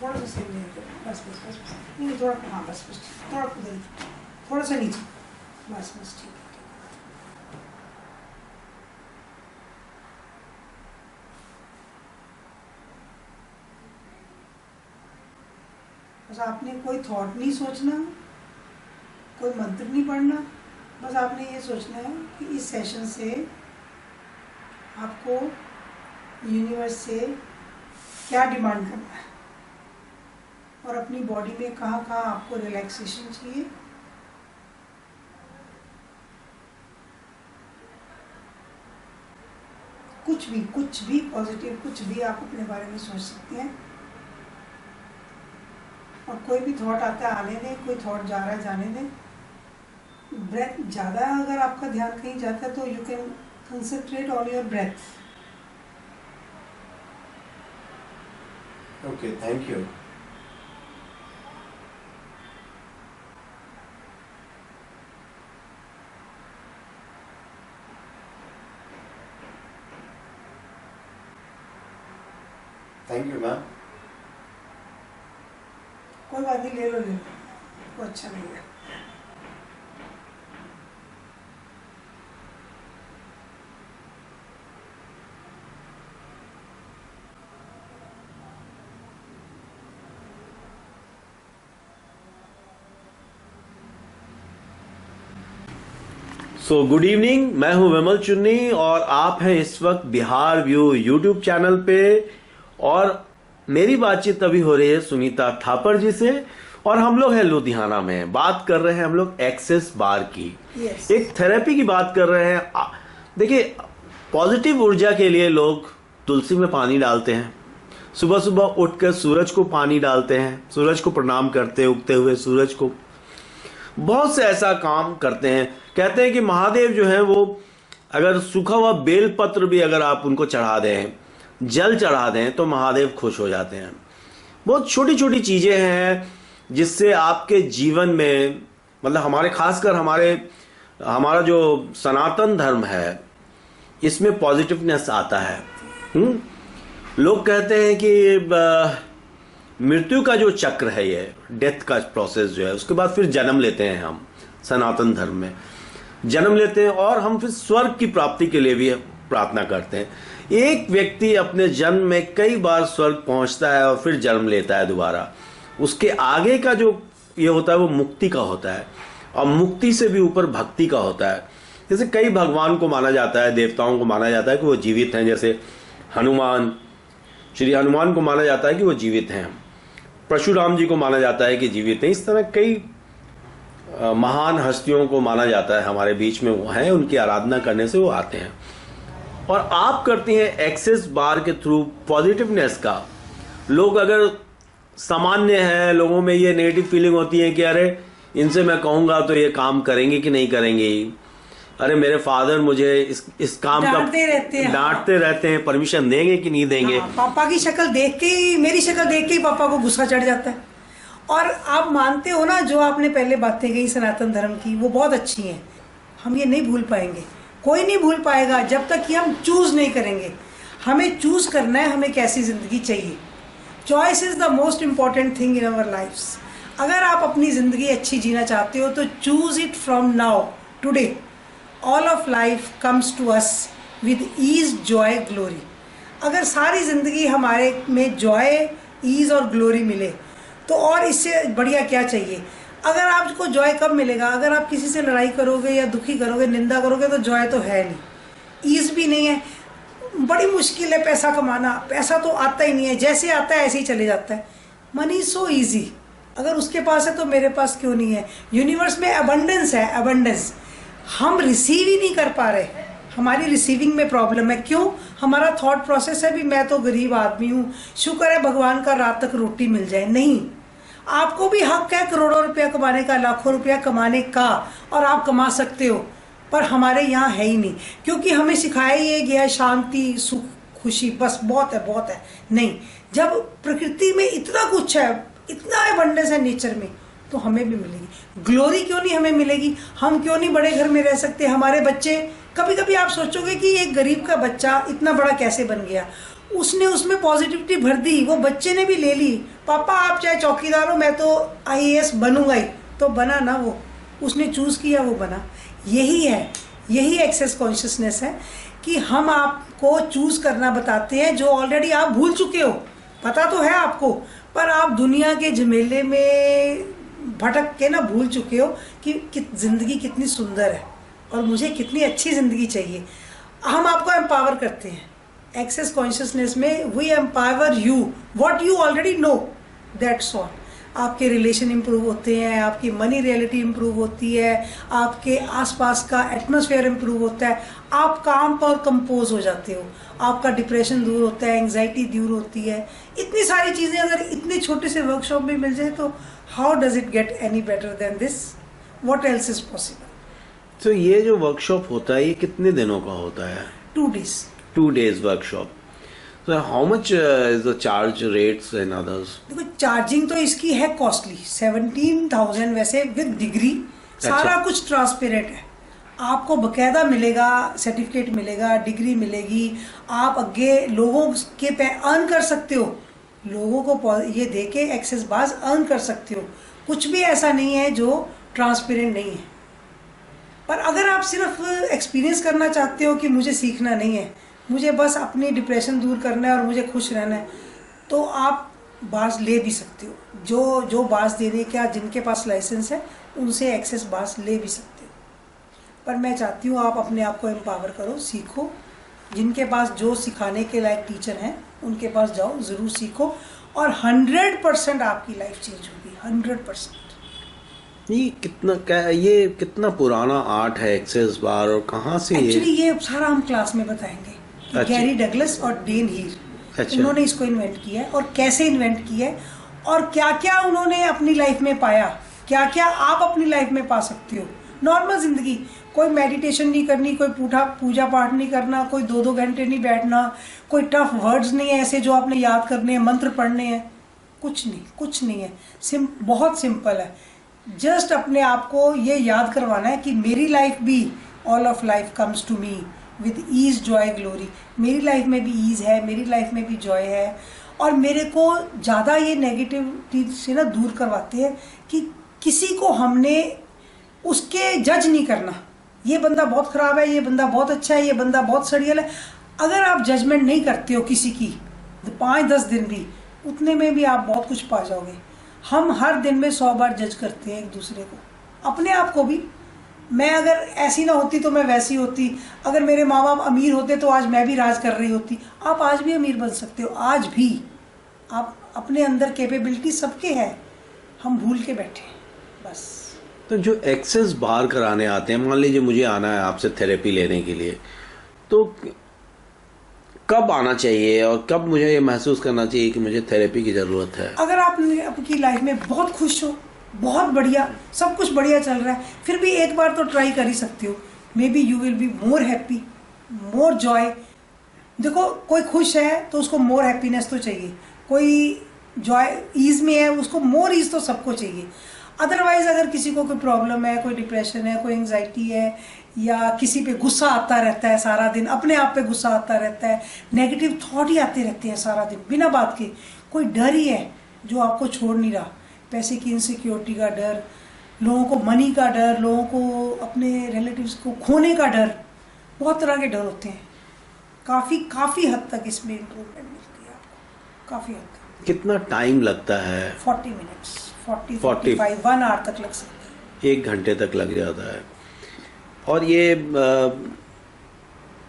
थोड़ा सा सही नहीं है, बस बस बस बस, नहीं थोड़ा, हाँ बस बस, थोड़ा उधर, थोड़ा सा नीचे, बस बस ठीक है। बस आपने कोई थॉट नहीं सोचना, कोई मंत्र नहीं पढ़ना, बस आपने ये सोचना है कि इस सेशन से आपको यूनिवर्स से क्या डिमांड करना है और अपनी बॉडी में कहाँ कहाँ आपको रिलैक्सेशन चाहिए। कुछ भी पॉजिटिव, कुछ भी आप अपने बारे में सोच सकते हैं। और कोई भी थॉट आता है आने दें, कोई थॉट जा रहा है जाने दें। ब्रेथ ज़्यादा अगर आपका ध्यान कहीं जाता है तो you can concentrate on your breath. Okay, thank you. Thank you ma'am. कोई बात नहीं, ले लो वो अच्छा नहीं है। सो गुड इवनिंग, मैं हूं विमल चुन्नी और आप हैं इस वक्त बिहार व्यू यूट्यूब चैनल पे। और मेरी बातचीत अभी हो रही है सुनीता थापर जी से और हम लोग हैं लुधियाना में। बात कर रहे हैं हम लोग एक्सेस बार की। yes. एक थेरेपी की बात कर रहे हैं। देखिए, पॉजिटिव ऊर्जा के लिए लोग तुलसी में पानी डालते हैं, सुबह सुबह उठकर सूरज को पानी डालते हैं, सूरज को प्रणाम करते हैं, उगते हुए सूरज को। बहुत से ऐसा काम करते हैं। कहते हैं कि महादेव जो है वो अगर सूखा हुआ बेलपत्र भी अगर आप उनको चढ़ा दें, जल चढ़ा दें, तो महादेव खुश हो जाते हैं। बहुत छोटी छोटी चीजें हैं जिससे आपके जीवन में, मतलब हमारे खासकर हमारा जो सनातन धर्म है इसमें पॉजिटिवनेस आता है। लोग कहते हैं कि मृत्यु का जो चक्र है, ये डेथ का प्रोसेस जो है, उसके बाद फिर जन्म लेते हैं। हम सनातन धर्म में जन्म लेते हैं और हम फिर स्वर्ग की प्राप्ति के लिए भी प्रार्थना करते हैं। एक व्यक्ति अपने जन्म में कई बार स्वर्ग पहुंचता है और फिर जन्म लेता है दोबारा। उसके आगे का जो ये होता है वो मुक्ति का होता है, और मुक्ति से भी ऊपर भक्ति का होता है। जैसे कई भगवान को माना जाता है, देवताओं को माना जाता है कि वो जीवित हैं। जैसे हनुमान, श्री हनुमान को माना जाता है कि वो जीवित हैं। परशुराम जी को माना जाता है कि जीवित हैं। इस तरह कई महान हस्तियों को माना जाता है हमारे बीच में वो हैं, उनकी आराधना करने से वो आते हैं। और आप करती हैं एक्सेस बार के थ्रू पॉजिटिवनेस का। लोग अगर सामान्य है, लोगों में ये नेगेटिव फीलिंग होती है कि अरे इनसे मैं कहूंगा तो ये काम करेंगे कि नहीं करेंगे, अरे मेरे फादर मुझे इस काम का डांटते रहते हैं, परमिशन देंगे कि नहीं देंगे। पापा की शक्ल देख के ही, मेरी शक्ल देख के ही पापा को गुस्सा चढ़ जाता है। और आप मानते हो ना, जो आपने पहले बातें कही सनातन धर्म की, वो बहुत अच्छी हैं। हम ये नहीं भूल पाएंगे, कोई नहीं भूल पाएगा जब तक कि हम चूज नहीं करेंगे। हमें चूज करना है हमें कैसी जिंदगी चाहिए। Choice is the most important thing in our lifes. अगर आप अपनी जिंदगी अच्छी जीना चाहते हो तो choose it from now, today. All of life comes to us with ease, joy, glory. अगर सारी जिंदगी हमारे में जॉय, ईज और ग्लोरी मिले तो और इससे बढ़िया क्या चाहिए। अगर आपको जॉय कब मिलेगा? अगर आप किसी से लड़ाई करोगे या दुखी करोगे, निंदा करोगे, तो जॉय तो है नहीं, ईज भी नहीं है। बड़ी मुश्किल है पैसा कमाना, पैसा तो आता ही नहीं है, जैसे आता है ऐसे ही चले जाता है। Money is so easy. अगर उसके पास है तो मेरे पास क्यों नहीं है? यूनिवर्स में अबंडेंस है, अबंडेंस। हम रिसीव ही नहीं कर पा रहे, हमारी रिसीविंग में प्रॉब्लम है। क्यों? हमारा थॉट प्रोसेस है भी मैं तो गरीब आदमी हूँ, शुक्र है भगवान का रात तक रोटी मिल जाए। नहीं, आपको भी हक है करोड़ों रुपया कमाने का, लाखों रुपया कमाने का, और आप कमा सकते हो। पर हमारे यहाँ है ही नहीं, क्योंकि हमें सिखाया ये गया शांति, सुख, खुशी, बस बहुत है बहुत है। नहीं, जब प्रकृति में इतना कुछ है, इतना अबंडेंस है नेचर में, तो हमें भी मिलेगी। ग्लोरी क्यों नहीं हमें मिलेगी? हम क्यों नहीं बड़े घर में रह सकते? हमारे बच्चे कभी कभी आप सोचोगे कि एक गरीब का बच्चा इतना बड़ा कैसे बन गया, उसने उसमें पॉजिटिविटी भर दी, वो बच्चे ने भी ले ली, पापा आप चाहे चौकीदार हो मैं तो आईएएस बनूंगा ही, तो बना ना, वो उसने चूज किया, वो बना। यही है, यही एक्सेस कॉन्शियसनेस है कि हम आपको चूज करना बताते हैं जो ऑलरेडी आप भूल चुके हो। पता तो है आपको, पर आप दुनिया के झमेले में भटक के ना भूल चुके हो कि जिंदगी कितनी सुंदर है और मुझे कितनी अच्छी जिंदगी चाहिए। हम आपको एम्पावर करते हैं एक्सेस कॉन्शियसनेस में। We empower you what you already know, that's all. आपके रिलेशन इंप्रूव होते हैं, आपकी मनी रियलिटी इंप्रूव होती है, आपके आसपास का एटमॉस्फेयर इंप्रूव होता है, आप काम पर कंपोज हो जाते हो, आपका डिप्रेशन दूर होता है, एंग्जाइटी दूर होती है। इतनी सारी चीज़ें अगर इतने छोटे से वर्कशॉप में मिल जाए तो how does it get any better than this, what else is possible. तो ये जो वर्कशॉप होता है ये कितने दिनों का होता है? 2 days। 2 days workshop. So how much is the charge rates and others? देखो चार्जिंग तो इसकी है कॉस्टली, 17,000 वैसे विद डिग्री, सारा कुछ ट्रांसपेरेंट है, आपको बकायदा मिलेगा, सर्टिफिकेट मिलेगा, डिग्री मिलेगी, आप आगे लोगों के पे अर्न कर सकते हो, लोगों को ये दे के एक्सेस बाज अर्न कर सकते हो। कुछ भी ऐसा नहीं है जो ट्रांसपेरेंट नहीं है। पर अगर आप सिर्फ एक्सपीरियंस करना चाहते हो कि मुझे सीखना नहीं है, मुझे बस अपनी डिप्रेशन दूर करना है और मुझे खुश रहना है, तो आप बार्स ले भी सकते हो। जो बार्स देने का जिनके पास लाइसेंस है उनसे एक्सेस बार्स ले भी सकते हो। पर मैं चाहती हूँ आप अपने आप को एम्पावर करो, सीखो। जिनके पास जो सिखाने के लायक टीचर हैं उनके पास जाओ, ज़रूर सीखो और 100% आपकी लाइफ चेंज होगी, 100%। ये कितना पुराना आर्ट है एक्सेस बार और कहाँ से? एक्चुअली ये सारा हम क्लास में बताएंगे। गैरी डगलस और डेन हीर, उन्होंने इसको इन्वेंट किया है और कैसे इन्वेंट किया है और क्या क्या उन्होंने अपनी लाइफ में पाया, क्या क्या आप अपनी लाइफ में पा सकते हो। नॉर्मल जिंदगी, कोई मेडिटेशन नहीं करनी, कोई पूजा पाठ नहीं करना, कोई 2-2 घंटे नहीं बैठना, कोई टफ वर्ड्स नहीं है ऐसे जो आपने याद करने हैं, मंत्र पढ़ने हैं, कुछ नहीं है। बहुत सिंपल है। जस्ट अपने आप को ये याद करवाना है कि मेरी लाइफ भी, all of life comes to me with ease joy glory. मेरी लाइफ में भी ईज है, मेरी लाइफ में भी जॉय है। और मेरे को ज़्यादा ये नेगेटिविटी से ना दूर करवाते हैं कि किसी को हमने उसके जज नहीं करना, ये बंदा बहुत ख़राब है, ये बंदा बहुत अच्छा है, ये बंदा बहुत सड़ियल है। अगर आप जजमेंट नहीं करते हो किसी की 5-10 दिन भी, उतने में भी आप बहुत कुछ पा जाओगे। हम हर दिन में 100 बार जज करते हैं एक दूसरे को, अपने आप को भी। मैं अगर ऐसी ना होती तो मैं वैसी होती, अगर मेरे माँ बाप अमीर होते तो आज मैं भी राज कर रही होती। आप आज भी अमीर बन सकते हो, आज भी आप अपने अंदर कैपेबिलिटी सबके है, हम भूल के बैठे बस। तो जो एक्सेस बार कराने आते हैं, मान लीजिए मुझे आना है आपसे थेरेपी लेने के लिए, तो कब आना चाहिए और कब मुझे ये महसूस करना चाहिए कि मुझे थेरेपी की ज़रूरत है? अगर आप आपकी लाइफ में बहुत खुश हो, बहुत बढ़िया, सब कुछ बढ़िया चल रहा है, फिर भी एक बार तो ट्राई कर ही सकते हो। May be you will be more happy, more Joy. देखो कोई खुश है तो उसको मोर हैप्पीनेस तो चाहिए, कोई जॉय ईज में है उसको मोर ईज तो सबको चाहिए। अदरवाइज अगर किसी को कोई प्रॉब्लम है, कोई डिप्रेशन है, कोई एंग्जाइटी है, या किसी पे गुस्सा आता रहता है सारा दिन, अपने आप पे गुस्सा आता रहता है, नेगेटिव थॉट ही आते रहते हैं सारा दिन बिना बात के, कोई डर ही है जो आपको छोड़ नहीं रहा, पैसे की इनसिक्योरिटी का डर, लोगों को मनी का डर, लोगों को अपने रिलेटिव्स को खोने का डर, बहुत तरह के डर होते हैं। काफ़ी हद तक इसमें इम्प्रूवमेंट मिलती है आपको, काफ़ी हद तक। कितना टाइम लगता है? 40 मिनट्स, 45 1 आवर तक लग सकता है, 1 घंटे तक लग जाता है। और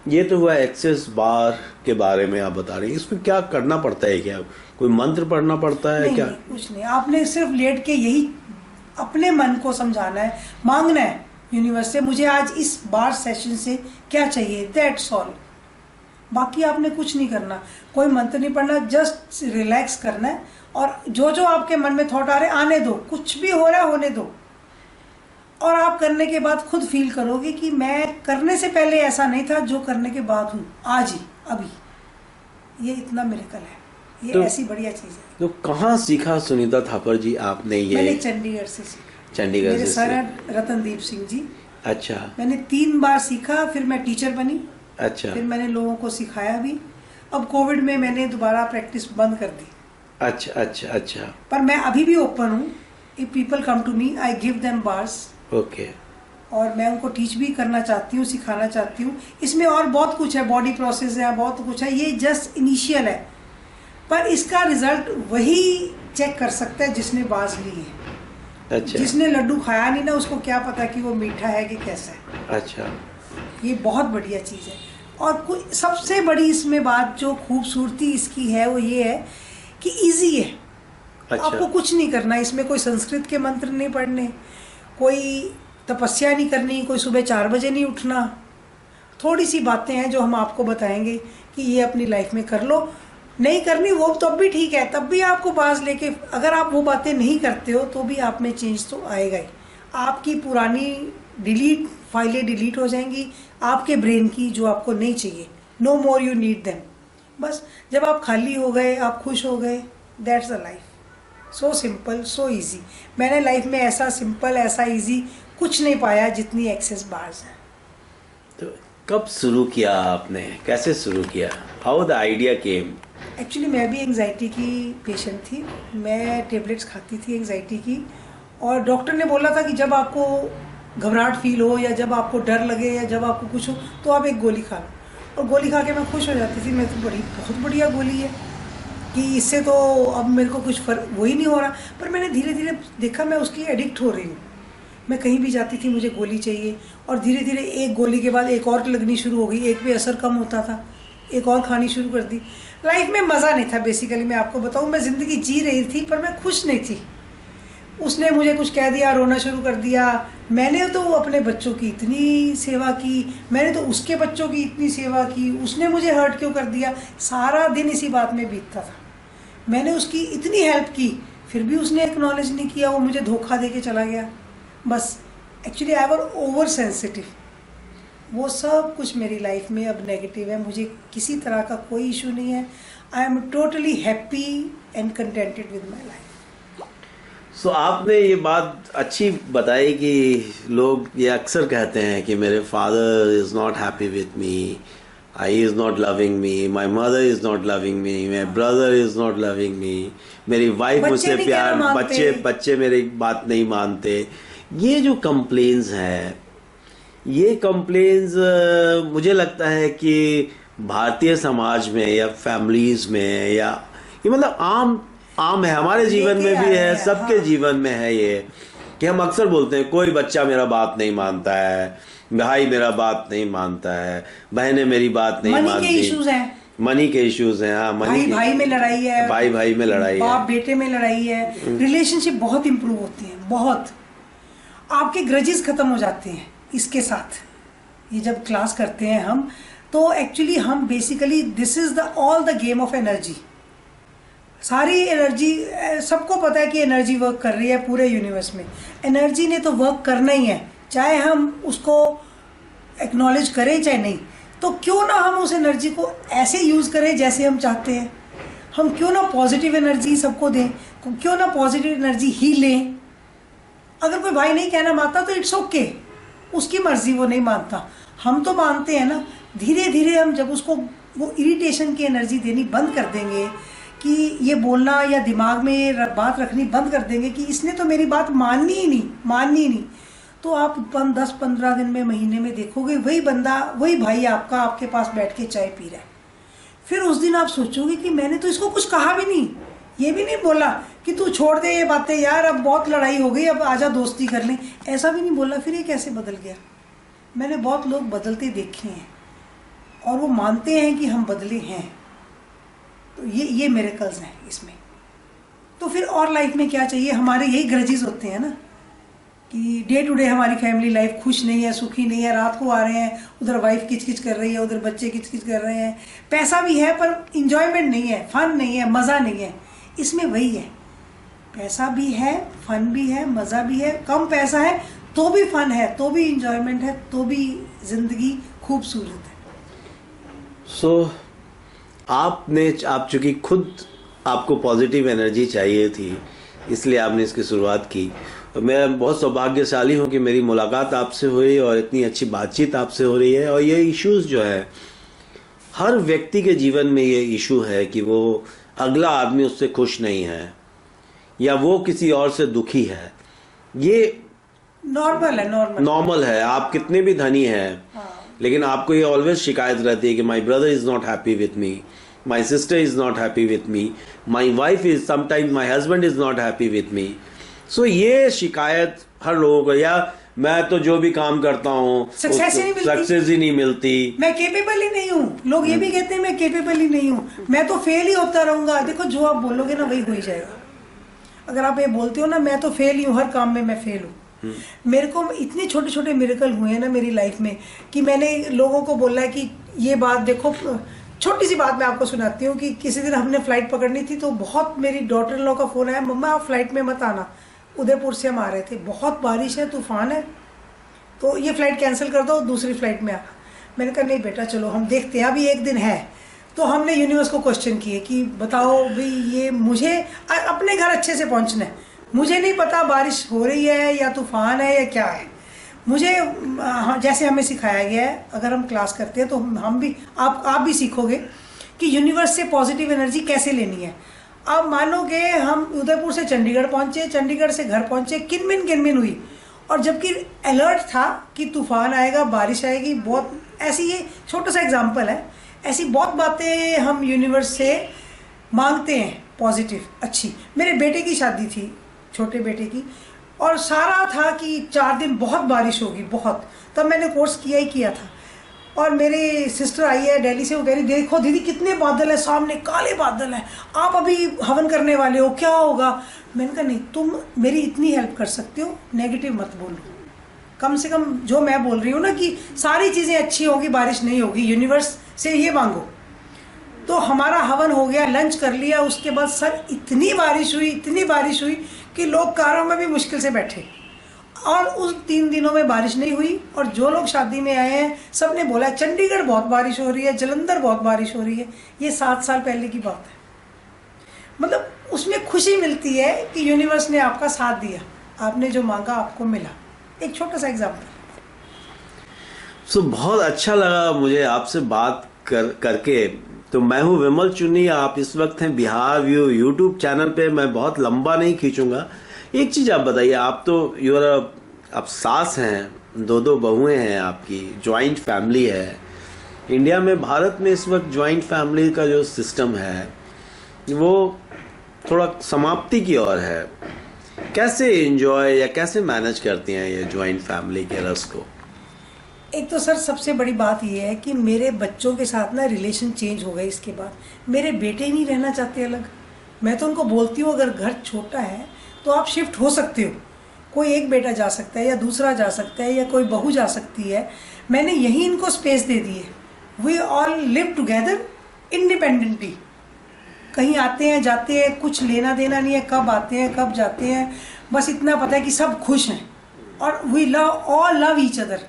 ये तो हुआ एक्सेस बार के बारे में आप बता रही हैं, इसमें क्या करना पड़ता है? क्या कोई मंत्र पढ़ना पड़ता है? नहीं, क्या नहीं, कुछ नहीं, आपने सिर्फ लेट के यही अपने मन को समझाना है, मांगना है यूनिवर्स से, मुझे आज इस बार सेशन से क्या चाहिए, दैट्स ऑल। बाकी आपने कुछ नहीं करना, कोई मंत्र नहीं पढ़ना, जस्ट रिलैक्स करना है और जो आपके मन में थॉट आ रहे आने दो, कुछ भी हो रहा है होने दो। और आप करने के बाद खुद फील करोगे कि मैं करने से पहले ऐसा नहीं था जो करने के बाद हूँ आज ही, अभी। ये इतना मिरेकल है, ये तो, ऐसी बढ़िया चीज़ है। तो कहाँ सीखा सुनीता थापर जी आपने ये? मैंने चंडीगढ़ से सीखा। चंडीगढ़ मेरे से? सर हैं रतनदीप सिंह जी, अच्छा मैंने 3 बार सीखा, फिर मैं टीचर बनी, अच्छा फिर मैंने लोगों को सिखाया भी। अब कोविड में मैंने दोबारा प्रैक्टिस बंद कर दी, अच्छा अच्छा अच्छा पर मैं अभी भी ओपन हूँ। If people come to me, I give them bars, okay. और मैं उनको टीच भी करना चाहती हूँ, सिखाना चाहती हूँ। इसमें और बहुत कुछ है, बॉडी प्रोसेस है, बहुत कुछ है, ये जस्ट इनिशियल है, पर इसका रिजल्ट वही चेक कर सकता है जिसने बाज ली है। अच्छा जिसने लड्डू खाया नहीं ना, उसको क्या पता कि वो मीठा है कि कैसा है। अच्छा ये बहुत बढ़िया चीज़ है। और कोई सबसे बड़ी इसमें बात जो खूबसूरती इसकी है वो ये है कि इजी है। अच्छा आपको कुछ नहीं करना, इसमें कोई संस्कृत के मंत्र नहीं पढ़ने, कोई तपस्या नहीं करनी, कोई सुबह 4 बजे नहीं उठना। थोड़ी सी बातें हैं जो हम आपको बताएंगे कि ये अपनी लाइफ में कर लो। नहीं करनी वो तब भी ठीक है, तब भी आपको बाज लेके, अगर आप वो बातें नहीं करते हो तो भी आप में चेंज तो आएगा ही। आपकी पुरानी फाइलें डिलीट हो जाएंगी, आपके ब्रेन की जो आपको नहीं चाहिए। No more you need them. बस जब आप खाली हो गए, आप खुश हो गए, that's the life. So simple, so easy. मैंने लाइफ में ऐसा सिंपल, ऐसा इजी कुछ नहीं पाया जितनी एक्सेस बार्स है। तो कब शुरू किया आपने, कैसे शुरू किया, how the idea came? Actually मैं भी एंग्जाइटी की पेशेंट थी, मैं टेबलेट्स खाती थी एंग्जाइटी की, और डॉक्टर ने बोला था कि जब आपको घबराहट फील हो या जब आपको डर लगे या जब आपको कुछ हो तो आप एक गोली खा लो। और गोली खा के मैं खुश हो जाती थी, मैं तो बहुत बढ़िया गोली है कि इससे तो अब मेरे को कुछ फर्क वही नहीं हो रहा। पर मैंने धीरे धीरे देखा मैं उसकी एडिक्ट हो रही हूँ। मैं कहीं भी जाती थी मुझे गोली चाहिए, और धीरे धीरे एक गोली के बाद एक और लगनी शुरू हो गई, एक भी असर कम होता था, एक और खानी शुरू कर दी। लाइफ में मज़ा नहीं था। बेसिकली मैं आपको बताऊँ, मैं ज़िंदगी जी रही थी पर मैं खुश नहीं थी। उसने मुझे कुछ कह दिया, रोना शुरू कर दिया। मैंने तो अपने बच्चों की इतनी सेवा की, मैंने तो उसके बच्चों की इतनी सेवा की, उसने मुझे हर्ट क्यों कर दिया। सारा दिन इसी बात में बीतता था। मैंने उसकी इतनी हेल्प की, फिर भी उसने एक्नॉलेज नहीं किया, वो मुझे धोखा दे के चला गया। बस actually I were over sensitive. वो सब कुछ मेरी लाइफ में अब नेगेटिव है। मुझे किसी तरह का कोई इशू नहीं है। I am totally happy and contented with my life. So आपने ये बात अच्छी बताई कि लोग ये अक्सर कहते हैं कि मेरे father is not happy with me, I is not loving me, my mother is not loving me, my brother is not loving me, मेरी वाइफ मुझसे प्यार, बच्चे मेरी बात नहीं मानते। ये जो कंप्लेन्स हैं, ये कंप्लेन्स मुझे लगता है कि भारतीय समाज में या फैमिलीज में, या ये मतलब आम है, हमारे जीवन में भी है, सबके जीवन में है ये, कि हम अक्सर बोलते हैं कोई बच्चा मेरा बात नहीं मानता है, भाई मेरा बात नहीं मानता है, बहनें मेरी बात नहीं मानती। मनी के इश्यूज हैं, मनी के इश्यूज हैं। हाँ, भाई में लड़ाई है, भाई में लड़ाई है, बाप बेटे में लड़ाई है। रिलेशनशिप बहुत इंप्रूव होती है, बहुत। आपके ग्रजेस खत्म हो जाते हैं इसके साथ। ये जब क्लास करते हैं हम, तो एक्चुअली हम basically this is the all the game of energy. सारी एनर्जी, सबको पता है कि एनर्जी वर्क कर रही है पूरे यूनिवर्स में। एनर्जी ने तो वर्क करना ही है, चाहे हम उसको एक्नॉलेज करें चाहे नहीं। तो क्यों ना हम उस एनर्जी को ऐसे यूज़ करें जैसे हम चाहते हैं। हम क्यों ना पॉजिटिव एनर्जी सबको दें, क्यों ना पॉजिटिव एनर्जी ही लें। अगर कोई भाई नहीं कहना मानता तो इट्स ओके, उसकी मर्जी, वो नहीं मानता, हम तो मानते हैं ना। धीरे धीरे हम जब उसको वो इरिटेशन की एनर्जी देनी बंद कर देंगे, कि ये बोलना या दिमाग में बात रखनी बंद कर देंगे कि इसने तो मेरी बात माननी ही नहीं, तो आप 10-15 दिन में, महीने में देखोगे वही बंदा, वही भाई आपका आपके पास बैठ के चाय पी रहा है। फिर उस दिन आप सोचोगे कि मैंने तो इसको कुछ कहा भी नहीं, ये भी नहीं बोला कि तू छोड़ दे ये बातें यार, अब बहुत लड़ाई हो गई, अब आजा दोस्ती कर लें, ऐसा भी नहीं बोला। फिर ये कैसे बदल गया। मैंने बहुत लोग बदलते देखे हैं और वो मानते हैं कि हम बदले हैं। तो ये मिरेकल्स हैं इसमें। तो फिर और लाइफ में क्या चाहिए, हमारे यही ग्रजेस होते हैं ना, कि डे टू डे हमारी फैमिली लाइफ खुश नहीं है, सुखी नहीं है। रात को आ रहे हैं, उधर वाइफ किचकिच कर रही है, उधर बच्चे किचकिच कर रहे हैं। पैसा भी है पर इंजॉयमेंट नहीं है, फन नहीं है, मज़ा नहीं है। इसमें वही है, पैसा भी है, फन भी है, मज़ा भी है। कम पैसा है तो भी फन है, तो भी इंजॉयमेंट है, तो भी जिंदगी खूबसूरत है। आप चूंकि खुद आपको पॉजिटिव एनर्जी चाहिए थी, इसलिए आपने इसकी शुरुआत की। मैं बहुत सौभाग्यशाली हूँ कि मेरी मुलाकात आपसे हुई और इतनी अच्छी बातचीत आपसे हो रही है। और ये इश्यूज जो है, हर व्यक्ति के जीवन में ये इशू है कि वो अगला आदमी उससे खुश नहीं है या वो किसी और से दुखी है। ये नॉर्मल है, नॉर्मल है। आप कितने भी धनी हैं, लेकिन आपको ये ऑलवेज शिकायत रहती है कि my brother is not happy with me, my sister is not happy with me, my wife is, sometimes my husband is not happy with me. So ये शिकायत हर लोगों को, या मैं तो जो भी काम करता हूँ सक्सेस ही नहीं मिलती, मैं केपेबल ही नहीं हूँ। लोग ये भी कहते हैं मैं केपेबल ही नहीं हूँ, मैं तो फेल ही होता रहूंगा। देखो जो आप बोलोगे ना वही हो ही जाएगा। अगर आप ये बोलते हो ना मैं तो फेल ही हूँ, हर काम में मैं फेल हूँ। मेरे को इतने छोटे छोटे मिरेकल हुए हैं ना मेरी लाइफ में कि मैंने लोगों को बोला है कि ये बात देखो। छोटी सी बात मैं आपको सुनाती हूँ कि किसी दिन हमने फ्लाइट पकड़नी थी, तो बहुत मेरी डॉटर इन लॉ का फोन आया, मम्मा आप फ्लाइट में मत आना, उदयपुर से हम आ रहे थे, बहुत बारिश है, तूफान है, तो ये फ्लाइट कैंसिल कर दो, दूसरी फ्लाइट में आना। मैंने कहा नहीं बेटा चलो हम देखते हैं, अभी एक दिन है। तो हमने यूनिवर्स को क्वेश्चन किए कि बताओ भाई ये मुझे अपने घर अच्छे से पहुंचना है, मुझे नहीं पता बारिश हो रही है या तूफान है या क्या है। मुझे जैसे हमें सिखाया गया है, अगर हम क्लास करते हैं तो हम भी आप भी सीखोगे कि यूनिवर्स से पॉजिटिव एनर्जी कैसे लेनी है। अब मानोगे हम उदयपुर से चंडीगढ़ पहुंचे, चंडीगढ़ से घर पहुंचे, किनमिन हुई, और जबकि अलर्ट था कि तूफान आएगा, बारिश आएगी, बहुत ऐसी, ये छोटा सा एग्जाम्पल है, ऐसी बहुत बातें हम यूनिवर्स से मांगते हैं पॉजिटिव अच्छी। मेरे बेटे की शादी थी, छोटे बेटे की, और सारा था कि 4 दिन बहुत बारिश होगी, बहुत। तब मैंने कोर्स किया ही किया था, और मेरी सिस्टर आई है दिल्ली से, वो कह रही देखो दीदी कितने बादल है, सामने काले बादल हैं, आप अभी हवन करने वाले हो, क्या होगा। मैंने कहा नहीं, तुम मेरी इतनी हेल्प कर सकते हो, नेगेटिव मत बोलो। कम से कम जो मैं बोल रही हूँ ना कि सारी चीज़ें अच्छी होगी, बारिश नहीं होगी, यूनिवर्स से ये मांगो। तो हमारा हवन हो गया, लंच कर लिया, उसके बाद सर इतनी बारिश हुई कि लोग कारों में भी मुश्किल से बैठे। और उस 3 दिनों में बारिश नहीं हुई, और जो लोग शादी में आए हैं सब ने बोला चंडीगढ़ बहुत बारिश हो रही है, जलंधर बहुत बारिश हो रही है। ये 7 साल पहले की बात है। मतलब उसमें खुशी मिलती है कि यूनिवर्स ने आपका साथ दिया, आपने जो मांगा आपको मिला। एक छोटा सा एग्जाम्पल। बहुत अच्छा लगा मुझे आपसे बात करके। तो मैं हूँ विमल चुन्नी, आप इस वक्त हैं बिहार व्यू यूट्यूब चैनल पे। मैं बहुत लंबा नहीं खींचूंगा। एक चीज आप बताइए, आप तो आप सास हैं, 2 बहुएं हैं, आपकी ज्वाइंट फैमिली है। इंडिया में, भारत में इस वक्त ज्वाइंट फैमिली का जो सिस्टम है वो थोड़ा समाप्ति की ओर है। कैसे एंजॉय या कैसे मैनेज करती हैं ये ज्वाइंट फैमिली के रस को? एक तो सर सबसे बड़ी बात ये है कि मेरे बच्चों के साथ ना रिलेशन चेंज हो गए। इसके बाद मेरे बेटे ही नहीं रहना चाहते अलग। मैं तो उनको बोलती हूँ अगर घर छोटा है तो आप शिफ्ट हो सकते हो, कोई एक बेटा जा सकता है या दूसरा जा सकता है या कोई बहू जा सकती है। मैंने यही इनको स्पेस दे दी है। We all live together independently. कहीं आते हैं जाते हैं, कुछ लेना देना नहीं है कब आते हैं कब जाते हैं, बस इतना पता है कि सब खुश हैं और वी लव ईच अदर।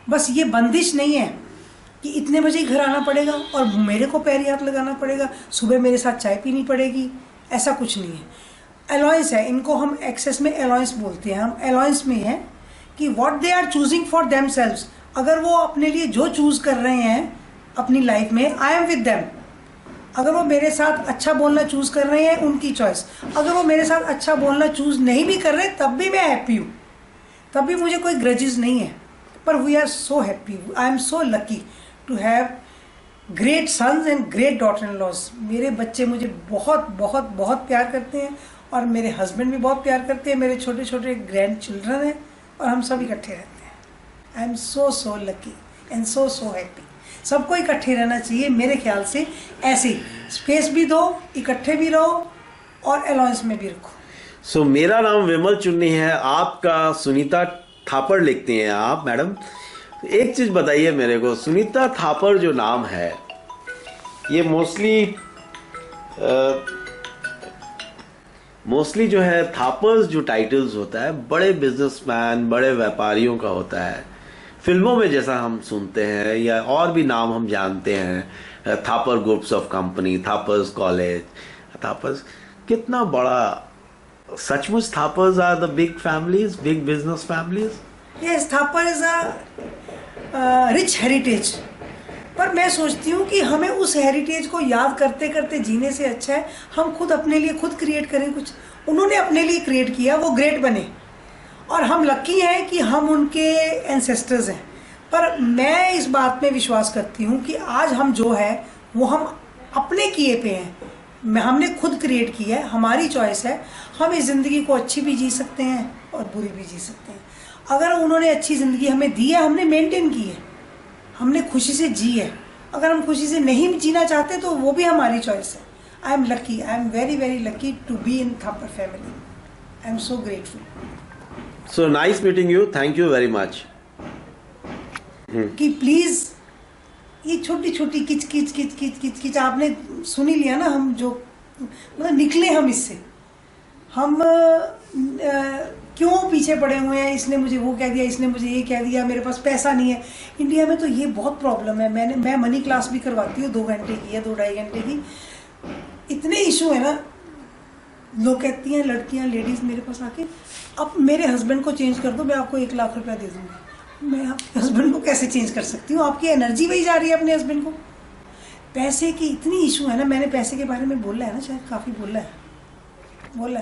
बस ये बंदिश नहीं है कि इतने बजे ही घर आना पड़ेगा और मेरे को पैर हाथ लगाना पड़ेगा, सुबह मेरे साथ चाय पीनी पड़ेगी, ऐसा कुछ नहीं है। अलाउंस है, इनको हम एक्सेस में अलाउंस बोलते हैं। हम अलाउंस में हैं कि what they are choosing for themselves. अगर वो अपने लिए जो चूज कर रहे हैं अपनी लाइफ में, आई एम विद देम। अगर वो मेरे साथ अच्छा बोलना चूज कर रहे हैं, उनकी चॉइस। अगर वो मेरे साथ अच्छा बोलना चूज नहीं भी कर रहे, तब भी मैं हैप्पी हूँ, तब भी मुझे कोई ग्रजेस नहीं है। पर we are so happy, I am so lucky to have great sons and great daughter in laws. मेरे बच्चे मुझे बहुत बहुत बहुत प्यार करते हैं और मेरे हस्बैंड भी बहुत प्यार करते हैं। मेरे छोटे छोटे ग्रैंड चिल्ड्रन हैं और हम सब इकट्ठे रहते हैं। आई am so lucky and so happy. सबको इकट्ठे रहना चाहिए मेरे ख्याल से। ऐसे स्पेस भी दो, इकट्ठे भी रहो और अलाउंस में भी रखो। सो मेरा नाम विमल चुन्नी है, आपका सुनीता थापर लिखती हैं आप मैडम। एक चीज बताइए मेरे को, सुनीता थापर जो नाम है ये मोस्टली जो है थापर्स जो टाइटल्स होता है बड़े बिजनेसमैन बड़े व्यापारियों का होता है। फिल्मों में जैसा हम सुनते हैं या और भी नाम हम जानते हैं, Thapar groups of company, Thapars college, Thapars, कितना बड़ा सचमुच Thapars are the big families, big business families? Yes, Thapar is a rich heritage. पर मैं सोचती हूँ कि हमें उस हेरिटेज को याद करते करते जीने से अच्छा है हम खुद अपने लिए खुद क्रिएट करें कुछ। उन्होंने अपने लिए क्रिएट किया, वो ग्रेट बने, और हम लकी हैं कि हम उनके एंसेस्टर्स हैं। पर मैं इस बात में विश्वास करती हूँ कि आज हम जो है वो हम अपने किए पे हैं, हमने खुद क्रिएट किया है, हमारी चॉइस है। हम इस ज़िंदगी को अच्छी भी जी सकते हैं और बुरी भी जी सकते हैं। अगर उन्होंने अच्छी ज़िंदगी हमें दी है, हमने मेंटेन की है, हमने खुशी से जी है। अगर हम खुशी से नहीं जीना चाहते तो वो भी हमारी चॉइस है। I am lucky, I am very very lucky to be in Thapar family. I am so grateful. So nice meeting you. Thank you very much. कि प्लीज ये छोटी छोटी किच किच किच किच किच किच आपने सुन ही लिया ना, हम जो मतलब निकले हम इससे, हम क्यों पीछे पड़े हुए हैं, इसने मुझे वो कह दिया, इसने मुझे ये कह दिया, मेरे पास पैसा नहीं है। इंडिया में तो ये बहुत प्रॉब्लम है। मैं मनी क्लास भी करवाती हूँ, 2 घंटे की या 2-2.5 घंटे की। इतने इशू है ना, लोग कहती हैं लड़कियां लेडीज़ मेरे पास आके, अब मेरे हस्बैंड को चेंज कर दो, मैं आपको 1 लाख रुपया दे दूँगी। मैं आपके हस्बैंड को कैसे चेंज कर सकती हूँ? आपकी एनर्जी वही जा रही है अपने हस्बैंड को। पैसे की इतनी इशू है ना। मैंने पैसे के बारे में बोला है ना, शायद काफ़ी बोला है।